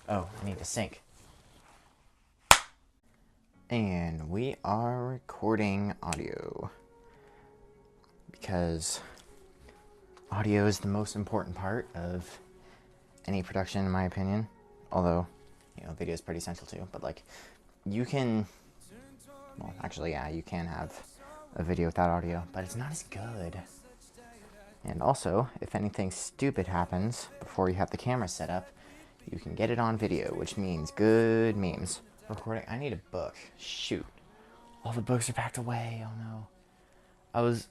Oh, I need to sync. And we are recording audio. Because audio is the most important part of any production, in my opinion. Although, video is pretty essential too. But, you can... Well, actually, yeah, you can have a video without audio. But it's not as good. And also, if anything stupid happens before you have the camera set up, you can get it on video, which means good memes. Recording. I need a book. Shoot. All the books are packed away. Oh no. I was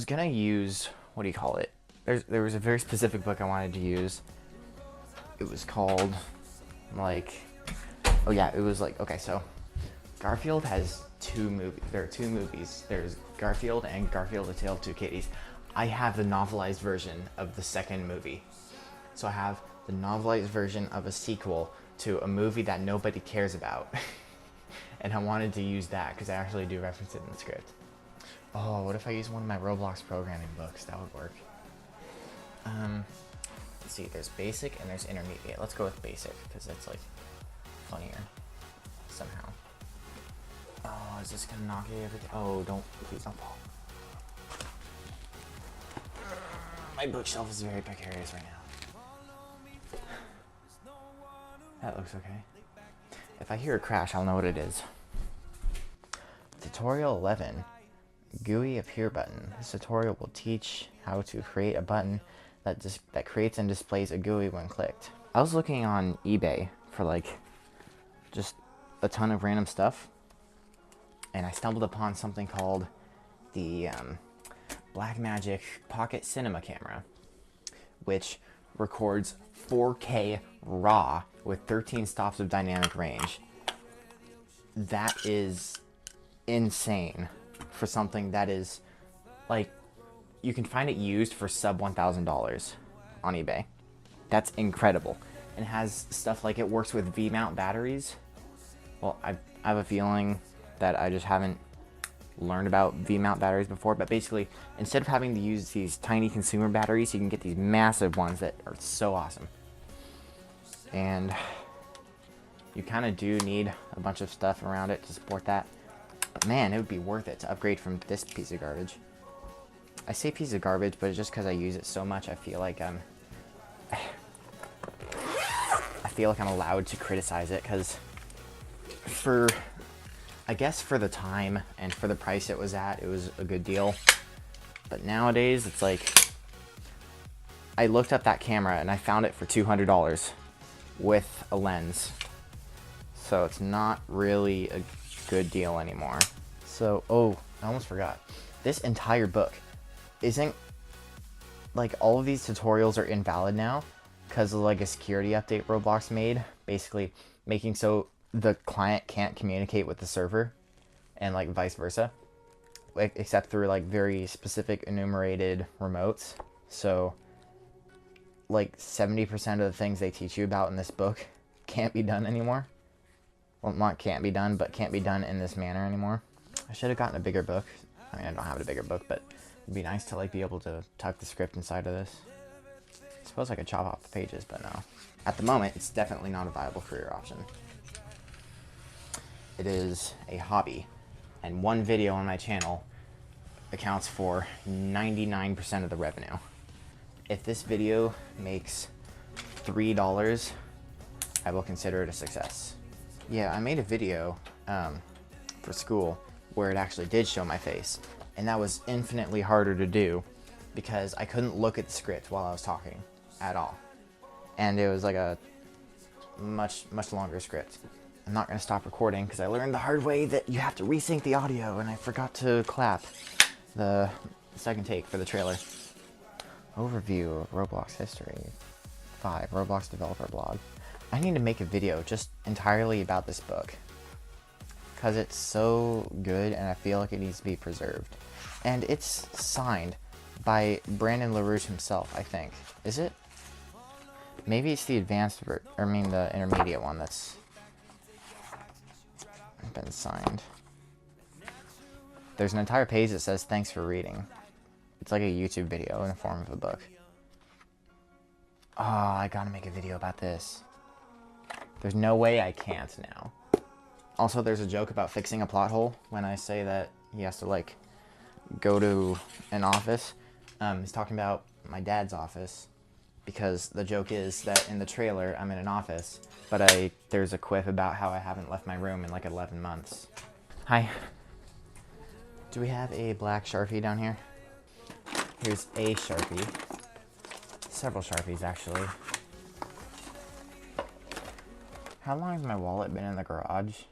gonna use, what do you call it? There was a very specific book I wanted to use. It was called, so Garfield has two movies. There are two movies. There's Garfield and Garfield: A Tale of Two Kitties. I have the novelized version of the second movie. So I have the novelized version of a sequel to a movie that nobody cares about. And I wanted to use that because I actually do reference it in the script. Oh, what if I use one of my Roblox programming books? That would work. Let's see, there's basic and there's intermediate. Let's go with basic because that's funnier somehow. Oh, is this gonna knock everything? Oh, please don't fall. My bookshelf is very precarious right now. That looks okay. If I hear a crash, I'll know what it is. Tutorial 11. GUI Appear button. This tutorial will teach how to create a button that creates and displays a GUI when clicked. I was looking on eBay for just a ton of random stuff, and I stumbled upon something called the Blackmagic Pocket Cinema Camera, which records 4K RAW with 13 stops of dynamic range. That is insane for something that is you can find it used for sub $1,000 on eBay. That's incredible. And it has stuff like it works with V-mount batteries. Well, I have a feeling that I just haven't learned about V-mount batteries before, but basically instead of having to use these tiny consumer batteries, you can get these massive ones that are so awesome. And you kind of do need a bunch of stuff around it to support that. But man, it would be worth it to upgrade from this piece of garbage. I say piece of garbage, but it's just because I use it so much, I feel like I'm allowed to criticize it, because I guess for the time and for the price it was at, it was a good deal. But nowadays, it's I looked up that camera and I found it for $200 with a lens. So it's not really a good deal anymore. So, oh, I almost forgot. This entire book isn't, all of these tutorials are invalid now because of a security update Roblox made, basically making so the client can't communicate with the server and vice versa, except through very specific enumerated remotes. So 70% of the things they teach you about in this book can't be done anymore. Well, not can't be done, but can't be done in this manner anymore. I should have gotten a bigger book. I mean, I don't have a bigger book, but it'd be nice to be able to tuck the script inside of this. I suppose I could chop off the pages, but no. At the moment, it's definitely not a viable career option. It is a hobby, and one video on my channel accounts for 99% of the revenue. If this video makes $3, I will consider it a success. Yeah, I made a video for school where it actually did show my face, and that was infinitely harder to do because I couldn't look at the script while I was talking at all. And it was a much longer script. I'm not going to stop recording because I learned the hard way that you have to resync the audio, and I forgot to clap the second take for the trailer. Overview of Roblox history. 5. Roblox developer blog. I need to make a video just entirely about this book because it's so good and I feel like it needs to be preserved. And it's signed by Brandon LaRouche himself, I think. Is it? Maybe it's the advanced the intermediate one that's been signed. There's an entire page that says thanks for reading. It's like a YouTube video in the form of a book. Oh, I gotta make a video about this. There's no way I can't now. Also, there's a joke about fixing a plot hole when I say that he has to, like, go to an office. He's talking about my dad's office, because the joke is that in the trailer, I'm in an office, but there's a quip about how I haven't left my room in, like, 11 months. Hi. Do we have a black Sharpie down here? Here's a Sharpie. Several Sharpies, actually. How long has my wallet been in the garage?